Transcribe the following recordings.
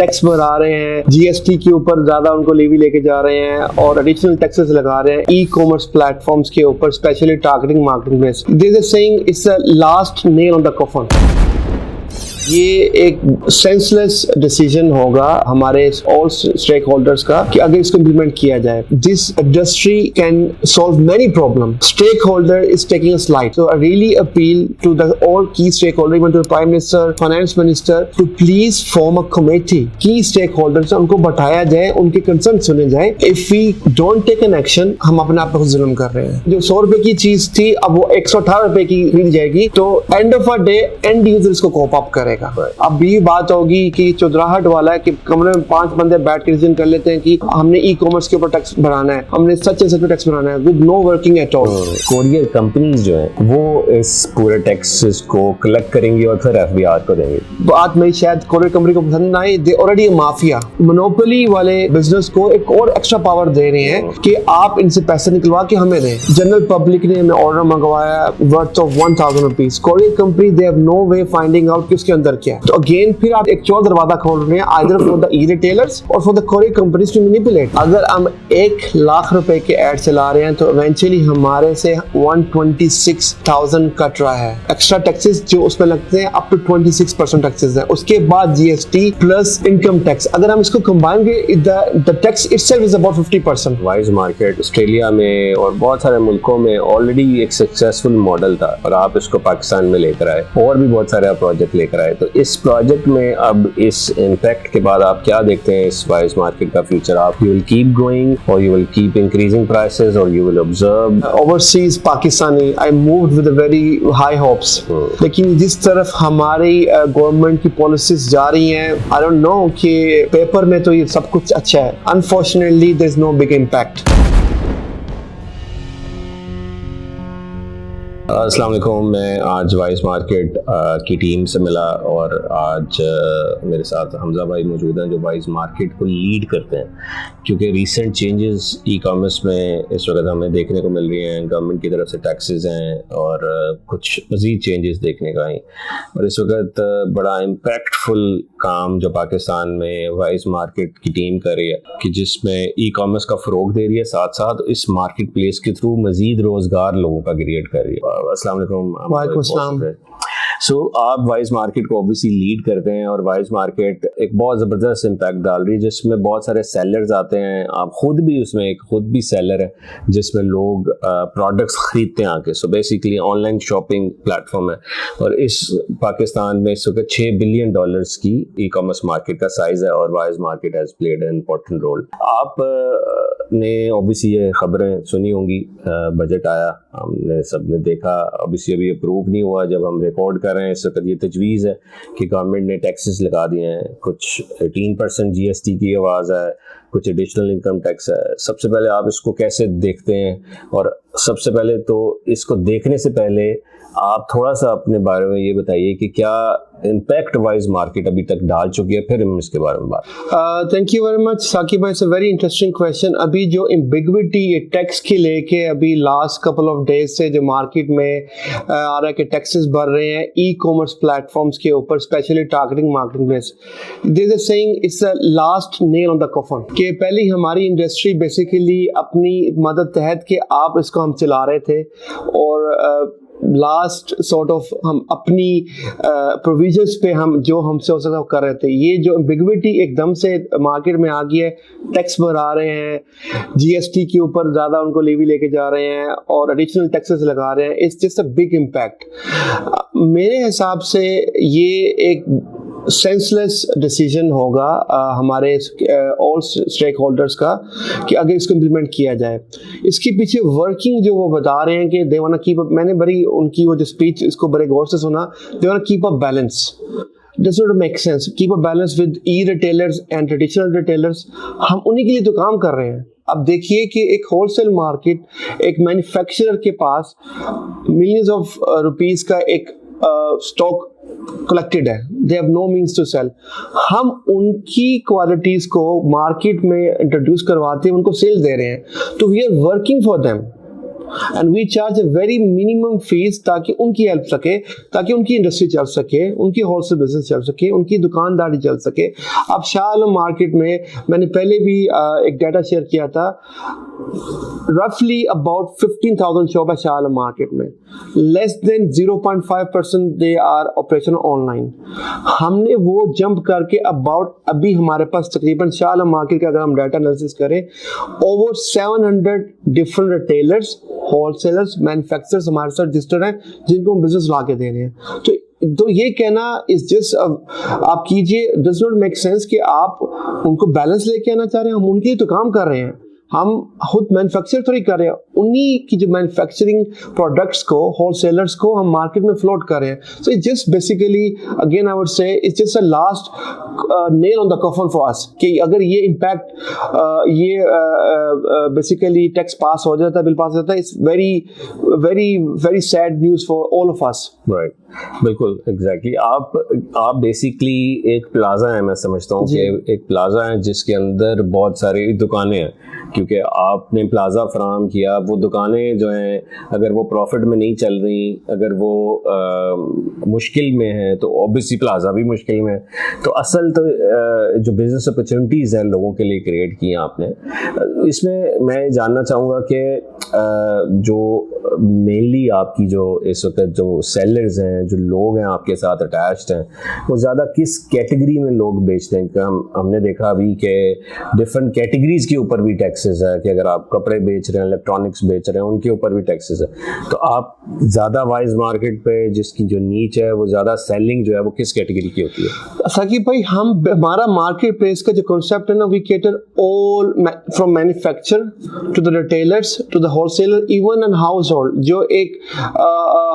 Tax बढ़ा रहे हैं, जीएसटी के ऊपर ज्यादा उनको लेवी लेके जा रहे हैं और एडिशनल टैक्सेस लगा रहे हैं ई कॉमर्स प्लेटफॉर्म्स के ऊपर, specially targeting marketing base. There is a saying, it's a last nail on the coffin. ये एक सेंसलेस डिसीजन होगा हमारे ऑल स्टेक होल्डर्स का कि अगर इसको इम्प्लीमेंट किया जाए। This industry can solve many problem. Stakeholder is taking a slide, so I really appeal to the all key stakeholder, even to the prime minister, finance minister, to please form a committee. Key stakeholders उनको बैठाया जाए, उनके concern सुने जाए। If we don't take an action, हम अपने आप पर जुल्म कर रहे हैं। जो 100 रुपए की चीज थी अब वो 118 रुपए की मिल जाएगी, तो and of a day and user इसको कॉप अप करेगा। अब ये बात होगी कि चौधराहट वाला है कि कमरे में 5 बंदे बैठ के डिसीजन कर लेते हैं कि हमने ई कॉमर्स के ऊपर टैक्स बढ़ाना है, हमने सच पे टैक्स बढ़ाना है, with no working at all. Courier companies जो है वो इस पूरे टैक्सेस को कलेक्ट करेंगी और फिर एफबीआर को देंगी। बात में शायद कोरियर कंपनी को पसंद ना आए, दे ऑलरेडी माफिया मोनोपोली वाले बिजनेस को एक और एक्स्ट्रा पावर दे रहे हैं कि आप इनसे पैसे निकलवा के हमें दें। जनरल पब्लिक ने हमें ऑर्डर मंगवाया worth of 1000 rupees, courier company they have no way finding out कि उसके अंदर क्या है। तो अगेन फिर आप एक और दरवाजा खोल रहे हैं either for the e retailers और for the courier companies to manipulate. अगर हम 1 लाख रुपए के एड चला रहे हैं तो इवेंचुअली हमारे से 126,000 कट रहा है। एक्स्ट्रा टैक्सेस जो उसमें लगते हैं अप टू 26% टैक्सेस है, उसके बाद जीएसटी प्लस इनकम टैक्स। अगर हम इसको कंबाइन करें the tax itself is about 50%। Wise market Australia में और बहुत सारे मुल्कों में ऑलरेडी एक सक्सेसफुल मॉडल था और आप इसको पाकिस्तान में लेकर आए और भी बहुत सारे प्रोजेक्ट लेकर आए। तो इस प्रोजेक्ट में अब इस इम्पैक्ट के बाद आप क्या देखते हैं इस वाइज मार्केट का फ्यूचर? आप यू विल कीप गोइंग और you will keep increasing prices और you will observe? Overseas Pakistani I moved with very high hopes, लेकिन जिस तरफ हमारी गवर्नमेंट की पॉलिसीज जा रही हैं, आई डोंट नो कि पेपर में तो ये सब कुछ अच्छा है, unfortunately there is no big impact. अस्सलाम वालेकुम, मैं आज वाइज मार्केट की टीम से मिला और आज मेरे साथ हमजा भाई मौजूद हैं जो वाइज मार्केट को लीड करते हैं, क्योंकि रीसेंट चेंजेस ई कॉमर्स में इस वक्त हमें देखने को मिल रही हैं। गवर्नमेंट की तरफ से टैक्सेस हैं और कुछ मज़ीद चेंजेस देखने का ही, और इस वक्त बड़ा इम्पैक्टफुल काम जो पाकिस्तान में वाइज मार्केट की टीम कर रही है कि जिसमें ई कॉमर्स का फ़रोग दे रही है, साथ साथ इस मार्केट प्लेस के थ्रू मज़ीद रोज़गार लोगों का क्रिएट कर रही है। अस्सलाम वालेकुम। वालेकुम अस्सलाम। सो आप वाइज मार्केट को ऑब्वियसली लीड करते हैं और वाइज मार्केट एक बहुत ज़बरदस्त इम्पैक्ट डाल रही है जिसमें बहुत सारे सेलर्स आते हैं। आप खुद भी उसमें एक खुद भी सेलर है जिसमें लोग प्रोडक्ट्स खरीदते हैं आके। So basically online shopping platform है और इस पाकिस्तान में इस वक्त $6 बिलियन की ई कॉमर्स मार्केट का साइज है और wise market has played an important role. आप ने ऑब्वियसली ये खबरें सुनी होंगी, बजट आया, हमने सबने देखा। ऑब्वियसली अभी अप्रूव नहीं हुआ, जब हम रिकॉर्ड कर रहे हैं इस वक्त ये तजवीज़ है कि गवर्नमेंट ने टैक्सेस लगा दिए हैं। कुछ 18% जीएसटी की आवाज़ है, कुछ एडिशनल इनकम टैक्स है। सबसे पहले आप इसको कैसे देखते हैं? और सबसे पहले तो इसको देखने से पहले आप थोड़ा सा अपने बारे में ये बताइए कि क्या इम्पैक्ट वाइज मार्केट अभी तक डाल चुकी है, फिर हम इसके बारे में बात। Thank you very much Saqib भाई, it's a very interesting question. अभी जो एम्बिग्विटी ये टैक्स की लेके अभी लास्ट कपल ऑफ डेज से जो मार्केट में आ रहा है कि टैक्सेस बढ़ रहे हैं ई कॉमर्स प्लेटफॉर्म्स के ऊपर, specially targeting marketing base. There is a saying, it's a last nail on the coffin कि पहले हमारी इंडस्ट्री बेसिकली अपनी मदद तहत के आप इसको हम चला रहे थे और लास्ट सॉर्ट ऑफ हम अपनी प्रोविजंस पे हम जो हमसे हो सकता है कर रहे थे। ये जो एम्बिग्विटी एकदम से मार्केट में आ गई है, टैक्स बढ़ा रहे हैं, जीएसटी के ऊपर ज़्यादा उनको लेवी लेके जा रहे हैं और एडिशनल टैक्सेस लगा रहे हैं, it's just a big impact. मेरे हिसाब से ये एक सेंसलेस डिसीजन होगा हमारे ऑल स्टेक होल्डर्स का कि अगर इसको इम्प्लीमेंट किया जाए। इसके पीछे वर्किंग जो वो बता रहे हैं कि they want to keep up, मैंने बड़ी उनकी वो जो स्पीच इसको बड़े गौर से सुना, they want to keep a balance. Does not make sense. Keep a balance with e-retailers and traditional retailers. हम उन्हीं के लिए तो काम कर रहे हैं। अब देखिए कि एक होलसेल मार्केट, एक मैन्युफैक्चरर के पास मिलियंस ऑफ रुपीस का एक स्टॉक कलेक्टेड है, they have no means to sell. हम उनकी क्वालिटीज को मार्केट में इंट्रोड्यूस करवाते हैं, उनको सेल दे रहे हैं, तो we are working for them. And we charge a very minimum fees ताकि उनकी हेल्प सके, ताकि उनकी इंडस्ट्री चल सके, उनकी होलसेल बिजनेस चल सके, उनकी दुकानदारी चल सके। अब शाह आलम मार्केट में मैंने पहले भी एक डाटा शेयर किया था, रफली अबाउट 15,000 शॉप है शाह आलम मार्केट में, less than 0.5% they are operation online. हमने वो जंप करके अबाउट अभी हमारे पास तकरीबन शाह आलम मार्केट का अगर हम डाटा एनालिसिस करें, over 700 different retailers, wholesalers, manufacturers हमारे साथ रजिस्टर्ड हैं जिनको हम बिजनेस ला के दे रहे हैं। तो ये कहना इज जस्ट आप कीजिए, डज नॉट मेक सेंस कि आप उनको बैलेंस लेके आना चाह रहे हैं। हम उनके लिए तो काम कर रहे हैं, हम खुद मैन्युफैक्चर थोड़ी कर रहे हैं, उन्हीं की जो मैन्युफैक्चरिंग प्रोडक्ट्स को, होलसेलर्स को हम मार्केट में फ्लोट कर रहे हैं। So it's just basically again I would say it's just a last nail on the कफन फॉर अस कि अगर ये इम्पैक्ट ये बेसिकली टैक्स पास हो जाता है, बिल पास हो जाता है, it's very very very sad news for all of us. Right, बिल्कुल एग्जैक्टली। आप बेसिकली एक प्लाजा है, मैं समझता हूँ कि एक प्लाजा है जिसके अंदर बहुत सारी दुकानें हैं, क्योंकि आपने प्लाजा फराहम किया, वो दुकानें जो हैं अगर वो प्रॉफिट में नहीं चल रही, अगर वो मुश्किल में है, तो ऑब्वियसली प्लाजा भी मुश्किल में है। तो असल तो जो बिजनेस अपॉर्चुनिटीज़ हैं लोगों के लिए क्रिएट की हैं आपने। इसमें मैं जानना चाहूँगा कि जो मेनली आपकी जो इस वक्त जो सेलर्स हैं, जो लोग हैं आपके साथ अटैच्ड हैं, वो ज़्यादा किस कैटेगरी में लोग बेचते हैं? हमने देखा अभी कि डिफरेंट कैटेगरीज के ऊपर भी टैक्सेस है, कि अगर आप कपड़े बेच रहे हैं, इलेक्ट्रॉनिक्स बेच रहे हैं, उनके ऊपर भी टैक्सेस है। तो आप ज़्यादा वाइज मार्केट पे जिसकी जो नीच है, वो ज़्यादा सेलिंग जो है वो किस कैटेगरी की होती है? साकिब भाई, हमारा मार्केट प्लेस का जो कॉन्सेप्ट है ना, we cater all from manufacture to the retailers to the wholesaler, even an household. जो एक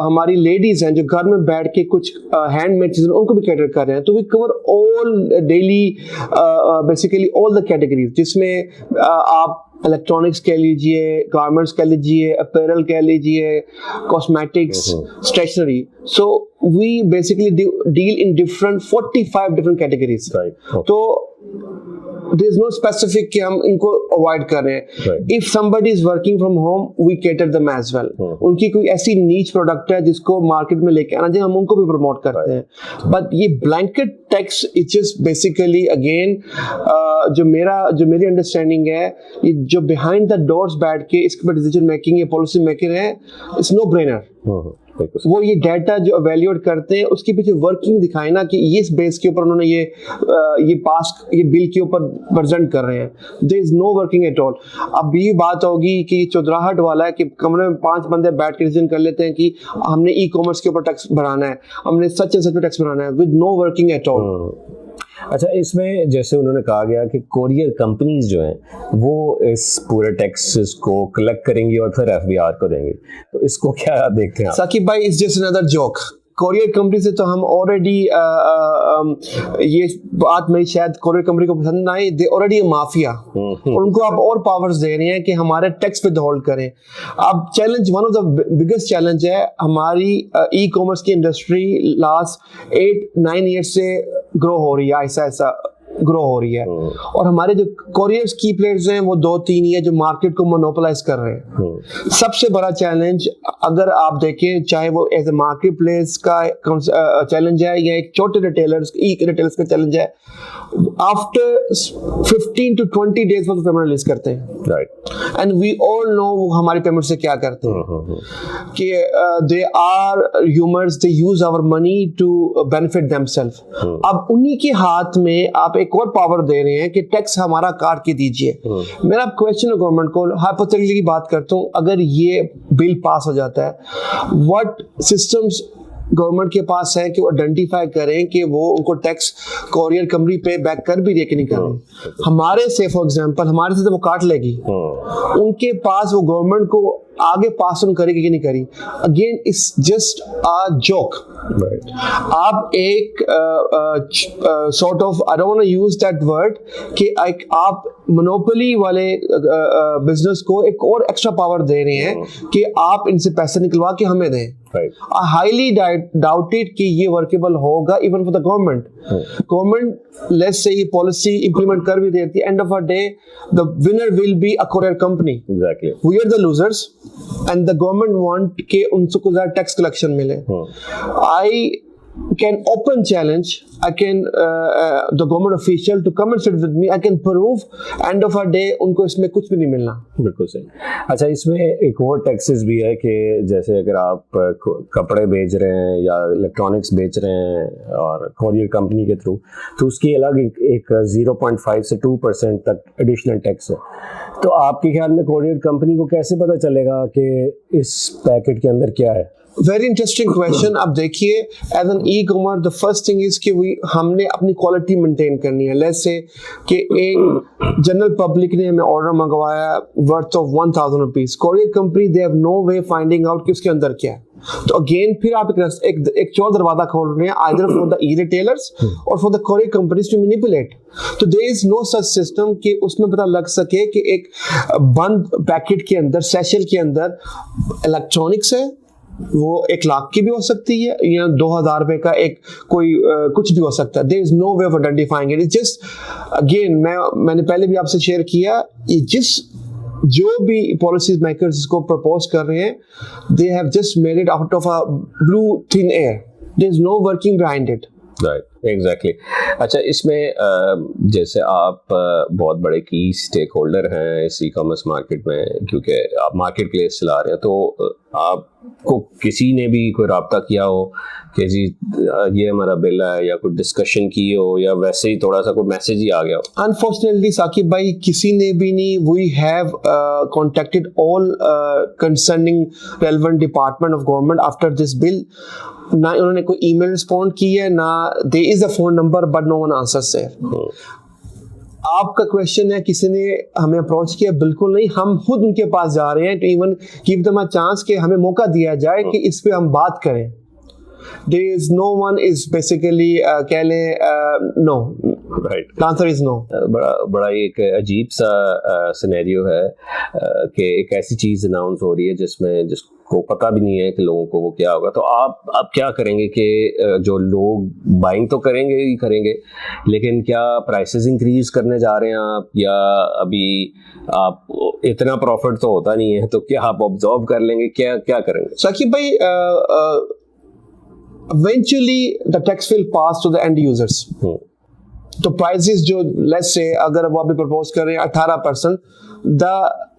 हमारी लेडीज हैं जो घर में बैठ के कुछ हैंडमेड चीजें, उनको भी कैटर कर रहे हैं। तो we cover all daily basically all the categories, जिसमें आप इलेक्ट्रॉनिक्स कह लीजिए, गारमेंट्स कह लीजिए, अपैरल कह लीजिए, cosmetics, stationery. So we basically deal in different 45 different categories. तो there is no specific कि हम इनको अवॉइड कर रहे हैं। If somebody is working from home, we cater them as well. उनकी कोई ऐसी नीच प्रोडक्ट है जिसको मार्केट में लेके आना चाहिए, हम उनको भी प्रमोट करते हैं। बट ये blanket tax it's just basically again जो मेरी अंडरस्टैंडिंग है, ये जो बिहाइंड द डोर्स बैठ के इसके ऊपर डिसीजन मेकिंग या पॉलिसी मेकिंग है, इट्स नो ब्रेनर। वो ये डाटा जो एवेल्यूएट करते हैं, उसके पीछे वर्किंग दिखाए ना कि ये इस बेस के ऊपर उन्होंने ये बिल के ऊपर प्रेजेंट कर रहे हैं। There is no working at all. अब ये बात होगी कि चौधराहट वाला है कि कमरे में 5 बंदे बैठ के डिसीजन कर लेते हैं कि हमने ई कॉमर्स के ऊपर टैक्स बढ़ाना है, हमने सच एंड सच पे टैक्स बढ़ाना है, with no working at all. अच्छा, इसमें जैसे उन्होंने कहा गया कि कोरियर कंपनीज जो हैं वो इस पूरे टैक्सेस को कलेक्ट करेंगी और फिर एफबीआर को देंगी, तो इसको क्या देखते हैं? साकिब भाई, it's just another joke. Courier company से तो हम ऑलरेडी ये बात मेरी शायद कोरियर कंपनी को पसंद ना आई, दे ऑलरेडी माफिया, उनको आप और पावर्स दे रहे हैं कि हमारे टैक्स पे होल्ड करें। अब challenge, one of the biggest challenge है हमारी ई कॉमर्स की इंडस्ट्री लास्ट 8-9 ईयर्स से ग्रो हो रही है, ऐसा ग्रो हो रही है, और हमारे जो कोरियर्स की प्लेयर्स हैं वो 2-3 ही है जो मार्केट को मोनोपोलाइज कर रहे हैं। सबसे बड़ा चैलेंज अगर आप देखें, चाहे वो एज ए मार्केट प्लेस का चैलेंज है या एक छोटे रिटेलर्स का चैलेंज है, आफ्टर 15 to 20 डेज वो पेमेंट रिलीज करते हैं, right. And we all know वो हमारी पेमेंट से क्या करते हैं कि they are humours, they use our money to benefit themselves. अब उन्हीं के हाथ में आप एक और पावर दे रहे हैं कि टैक्स हमारा काट के दीजिए। मेरा क्वेश्चन है गवर्नमेंट को, हाइपोथेटिकली की बात करता हूँ, अगर ये बिल पास हो जाता है, व्हाट सिस्टम्स गवर्नमेंट के पास है कि वो आइडेंटिफाई करें कि वो उनको टैक्स कोरियर कंपनी पे बैक कर भी रही है कि नहीं कर रही। हमारे से फॉर एग्जांपल हमारे से तो वो काट लेगी, उनके पास वो गवर्नमेंट को आगे पास ऑन करेगी कि नहीं करी। Again it's just a joke. आप एक sort of, I don't want to use that word, कि आप मोनोपोली वाले बिजनेस को एक और एक्स्ट्रा पावर दे रहे हैं कि आप इनसे पैसे निकलवा के हमें दें। I highly doubt it कि ये वर्केबल होगा even for the government. Government let's say ये पॉलिसी इंप्लीमेंट कर भी देती है, end of a day the winner will be a courier company. Exactly. We are the losers. and the government want कि उनको ज़्यादा टैक्स कलेक्शन मिले, I can open challenge, I can the government official to come and sit with me, I can prove end of a day उनको इसमें कुछ भी नहीं मिलना। बिल्कुल सही। अच्छा, इसमें एक और टैक्सेस भी है कि जैसे अगर आप कपड़े बेच रहे हैं या इलेक्ट्रॉनिक्स बेच रहे हैं और कोरियर कंपनी के थ्रू, तो उसकी अलग एक 0.5 से 2% तक एडिशनल टैक्स है। तो आपके ख्याल में कोरियर कंपनी को कैसे पता चलेगा कि इस पैकेट के अंदर क्या है? Very interesting question. अब देखिए, as an e commerce the first thing is कि हमने अपनी क्वालिटी मेंटेन करनी है। लेट्स से कि एक जनरल पब्लिक ने हमें ऑर्डर मंगवाया worth of 1000 rupees, courier company they have no way finding out कि उसके अंदर क्या है। तो अगेन फिर आप एक चौर दरवाजा खोल रहे हैं, either for the e retailers और for the courier companies to manipulate. तो there is no such system कि उसमें पता लग सके कि एक बंद पैकेट के अंदर, सैशल के अंदर इलेक्ट्रॉनिक्स है, वो 1 लाख की भी हो सकती है या 2000 रुपए का एक कोई कुछ भी हो सकता है। There is no way of identifying it. It's just again मैंने पहले भी आपसे शेयर किया, ये जो भी पॉलिसी मेकर्स इसको प्रपोज कर रहे हैं, they have just made it out of a blue thin air, there is no working behind it. Right, exactly. अच्छा, इसमें जैसे आप बहुत बड़े की स्टेक होल्डर हैं इस ई कॉमर्स मार्केट में, क्योंकि आप मार्केट प्लेस चला रहे हैं, तो आपको किसी ने भी कोई रब्ता किया हो कि जी ये हमारा बिल है, या कोई डिस्कशन की हो, या वैसे ही थोड़ा सा कोई मैसेज ही आ गया हो? अनफॉर्चुनेटली साकिब भाई, किसी ने भी नहीं। We have contacted all concerning relevant department of government after this bill. ना उन्होंने कोई ईमेल रिस्पॉन्ड की है, ना there is a phone number, but no one answers there. आपका क्वेश्चन है किसी ने हमें अप्रोच किया, बिल्कुल नहीं। हम खुद उनके पास जा रहे हैं to even give them a chance कि हमें मौका दिया जाए कि इस पे हम बात करें। There is no one is basically कह लें no, right, the answer is no। बड़ा एक अजीब सा सिनेरियो है कि एक ऐसी चीज अनाउंस हो रही है जिसको पता भी नहीं है कि लोगों को वो क्या होगा। तो आप क्या करेंगे कि जो लोग बाइंग तो करेंगे ही करेंगे, लेकिन क्या प्राइसेस इंक्रीज करने जा रहे हैं आप, या अभी आप इतना प्रॉफिट तो होता नहीं है, तो क्या आप ऑब्जर्व कर लेंगे, क्या करेंगे? साकिब भाई, eventually the tax will pass to the end users। तो प्राइसेस जो लेट्स से अगर वो अभी प्रपोज कर रहे हैं 18%,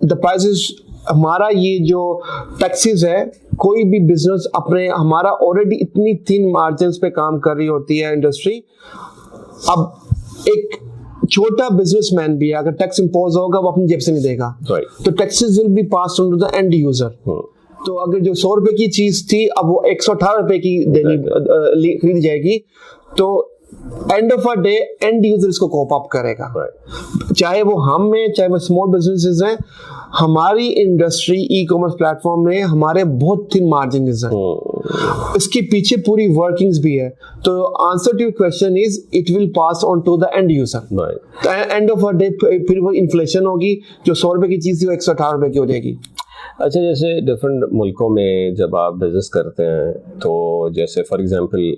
द प्राइसेस, हमारा ये जो टैक्सेस है, कोई भी बिजनेस अपने, हमारा ऑलरेडी इतनी थिन मार्जिन्स पे काम कर रही होती है इंडस्ट्री। अब एक छोटा बिजनेसमैन भी अगर टैक्स इंपोज होगा, वो अपनी जेब से नहीं देगा, तो taxes will be passed on to the end user. तो अगर जो 100 रुपए की चीज थी, अब वो 118 रुपए की खरीदी जाएगी, तो and of a day and user इसको कोप अप करेगा। चाहे वो हम हैं, चाहे वो स्मॉल बिजनेसेस हैं, हमारी इंडस्ट्री ई कॉमर्स प्लेटफॉर्म में हमारे बहुत थिन मार्जिन हैं। इसके पीछे पूरी वर्किंग्स भी है। तो answer to your question is it will pass on to the end user. End of a day फिर वो इन्फ्लेशन होगी, जो 100 रुपए की चीज थी वो 118 रुपए की हो जाएगी। अच्छा, जैसे डिफरेंट मुल्कों में जब आप बिजनेस करते हैं, तो जैसे फॉर एग्जांपल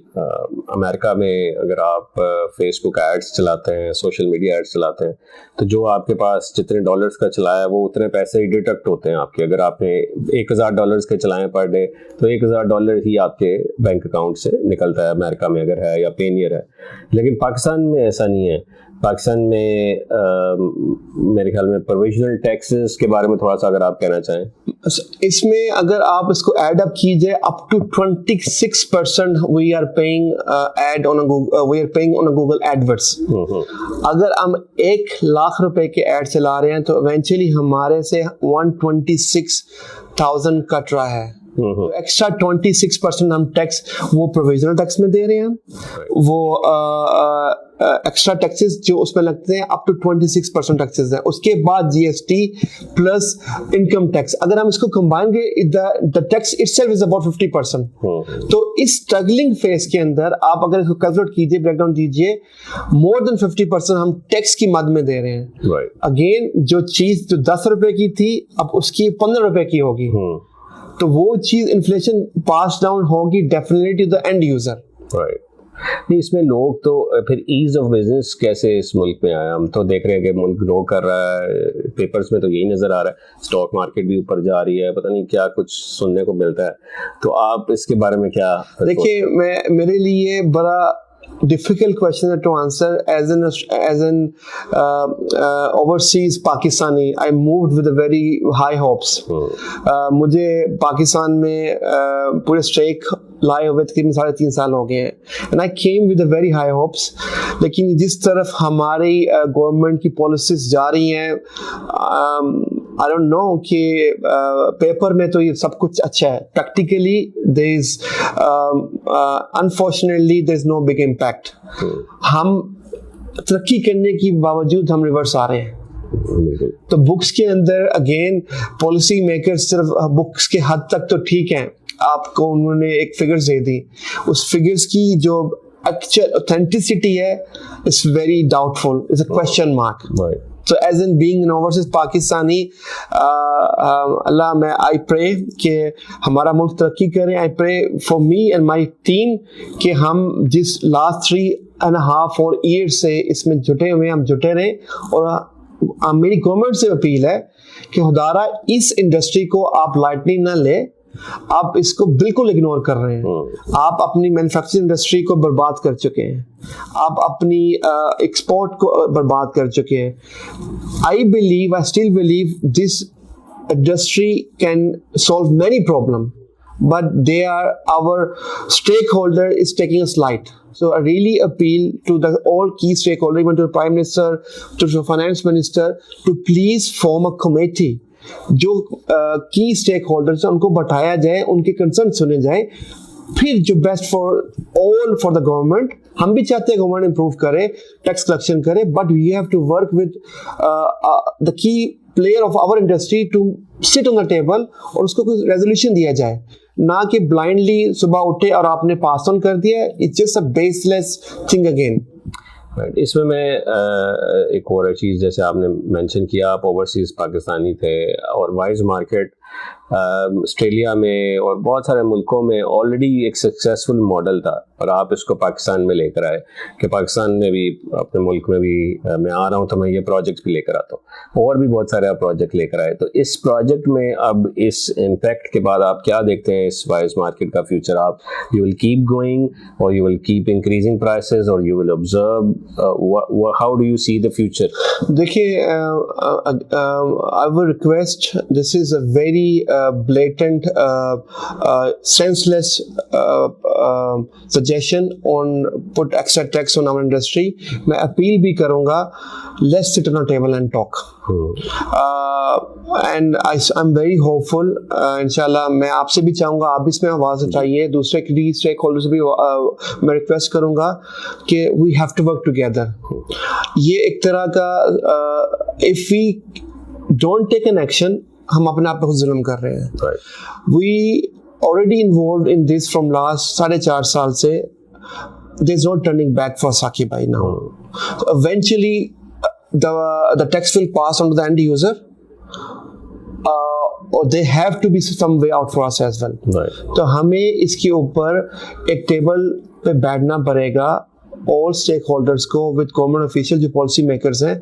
अमेरिका में अगर आप फेसबुक एड्स चलाते हैं, सोशल मीडिया एड्स चलाते हैं, तो जो आपके पास जितने डॉलर्स का चलाया वो उतने पैसे ही डिडक्ट होते हैं आपके। अगर आपने $1000 के चलाए पर डे, तो $1000 ही आपके बैंक अकाउंट से निकलता है, अमेरिका में अगर है, या पेनियर है। लेकिन पाकिस्तान में ऐसा नहीं है। पाकिस्तान में मेरे ख्याल में प्रोविजनल टैक्सेस के बारे में थोड़ा सा अगर आप कहना चाहें। इसमें अगर आप इसको ऐड अप कीजिए, up to 26% we are paying ad on we are paying on Google AdWords. अगर हम 1 लाख रुपए के ऐड चला रहे हैं, तो इवेंचुअली हमारे से 126,000 कट रहा है। तो एक्स्ट्रा 26% हम टैक्स वो प्रोविजनल टैक्स में दे रहे हैं। वो एक्स्ट्रा टैक्सेस जो उसमें लगते हैं अप टू 26% टैक्सेस हैं। उसके बाद जीएसटी प्लस इनकम टैक्स, अगर हम इसको कंबाइन करें, the tax itself is about 50%। तो इस स्ट्रगलिंग फेज के अंदर आप अगर इसको कैलकुलेट कीजिए, ब्रेकडाउन कीजिए, मोर देन 50% हम टैक्स की मद में दे रहे हैं। अगेन जो चीज जो 10 रुपए की थी, अब उसकी 15 रुपए की होगी। तो वो चीज इन्फ्लेशन पास डाउन होगी definitely to the end user. नहीं, इसमें लोग तो फिर ईज ऑफ बिजनेस कैसे इस मुल्क में आया? हम तो देख रहे हैं कि मुल्क ग्रो कर रहा है, पेपर्स में तो यही नज़र आ रहा है, स्टॉक मार्केट भी ऊपर जा रही है, पता नहीं क्या कुछ सुनने को मिलता है। तो आप इसके बारे में क्या? देखिए, मेरे लिए बड़ा difficult question to answer as an overseas Pakistani. I moved with a very high hopes. मुझे पाकिस्तान में पूरे स्ट्रेक लाए हुए तकरीबन 3.5 साल हो गए हैं, and I came with a very high hopes. लेकिन जिस तरफ हमारी गवर्नमेंट की पॉलिसीज जा रही हैं, I don't know कि पेपर में तो ये सब कुछ अच्छा है, practically there is unfortunately there is no big impact. हम तरक्की करने की बावजूद हम रिवर्स आ रहे हैं। तो बुक्स के अंदर अगेन पॉलिसी मेकर्स सिर्फ बुक्स के हद तक तो ठीक हैं, आपको उन्होंने एक फिगर्स दे दी, उस फिगर्स की जो एक्चुअल ऑथेंटिसिटी है it's very doubtful, it's a question mark. So as in being an overseas Pakistani, Allah I pray कि हमारा मुल्क तरक्की करे। I pray for me and my team कि हम जिस last 3.5 years से इसमें जुटे हुए हम जुटे रहें। और मेरी गवर्नमेंट से अपील है कि खुदारा इस इंडस्ट्री को आप लाइटली ना ले, आप इसको बिल्कुल इग्नोर कर रहे हैं। आप अपनी मैन्युफैक्चरिंग इंडस्ट्री को बर्बाद कर चुके हैं, आप अपनी एक्सपोर्ट को बर्बाद कर चुके हैं। I still believe this industry can solve many problem, but they are our stakeholder is taking a slide. So I really appeal to the all key stakeholders, even to the Prime Minister, to the Finance Minister, to please form a committee. जो की stake holders हैं उनको बैठाया जाए, उनके concern सुने जाए, फिर जो best for all for the government. हम भी चाहते हैं गवर्नमेंट इंप्रूव करे, टैक्स कलेक्शन करे, but we have to work with the key player of our industry to sit on the table और उसको कोई रेजोल्यूशन दिया जाए, ना कि ब्लाइंडली सुबह उठे और आपने पास ऑन कर दिया। It's just a baseless thing again. इसमें मैं एक और चीज़, जैसे आपने मेंशन किया आप ओवरसीज़ पाकिस्तानी थे और वाइज मार्केट ऑस्ट्रेलिया में और बहुत सारे मुल्कों में ऑलरेडी एक सक्सेसफुल मॉडल था, और आप इसको पाकिस्तान में लेकर आए कि पाकिस्तान में भी, अपने मुल्क में भी मैं आ रहा हूँ तो मैं ये प्रोजेक्ट भी लेकर आता हूँ, और भी बहुत सारे आप प्रोजेक्ट लेकर आए। तो इस प्रोजेक्ट में अब इस इम्पैक्ट के बाद आप क्या देखते हैं इस वाइज मार्केट का फ्यूचर? आप यू विल कीप गोइंग और you will keep increasing prices और you will observe, how do you see the future? देखिए, I would request, this is a very blatant senseless suggestion on put extra tax on our industry. मैं appeal भी करूंगा, let's sit on a table and talk. And I'm very hopeful. इंशाल्लाह मैं आपसे भी चाहूंगा आप भी इसमें आवाज उठाइए, दूसरे की स्टेक होल्डर्स भी मैं रिक्वेस्ट करूंगा कि we have to work together. ये एक तरह का if we don't take an action, हम अपने आप पे खुद जुल्म कर रहे हैं। We already involved in this from last 4.5 साल से। There's no turning back for Saqib by now. So eventually, the tax will pass on to the end user, or they have to be some way out for us as well. तो हमें इसके ऊपर एक table पे बैठना पड़ेगा all stakeholders को, with government officials जो policy makers हैं,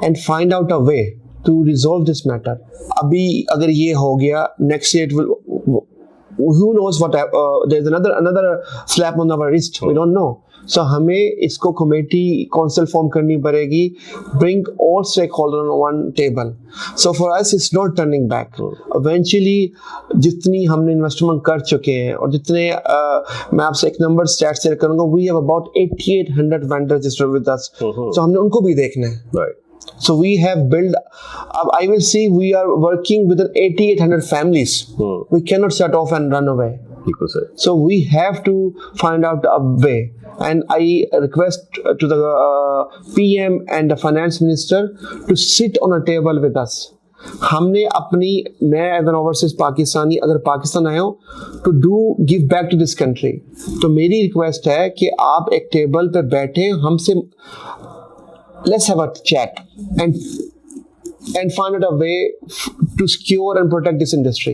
and find out a way to resolve this matter. अभी अगर ये हो गया, next year it will, who knows what, there's another slap on our wrist, we don't know. So हमें इसको committee council form करनी पड़ेगी, bring all stakeholders on one table. So for us it's not turning back. Eventually जितनी हमने investment कर चुके हैं और जितने मैं आपसे एक नंबर स्टैट शेयर करूंगा, we have about 8800 vendors registered with us. So हमने उनको भी देखना है। So we have built, I will see we are working with 8800 families. We cannot shut off and run away. So we have to find out a way. And I request to the PM and the Finance Minister to sit on a table with us. हमने अपनी, मैं as an overseas Pakistani अगर पाकिस्तान आया हूँ to do give back to this country, तो मेरी request है कि आप एक टेबल पे बैठे हमसे, let's have a chat and find out a way to secure and protect this industry.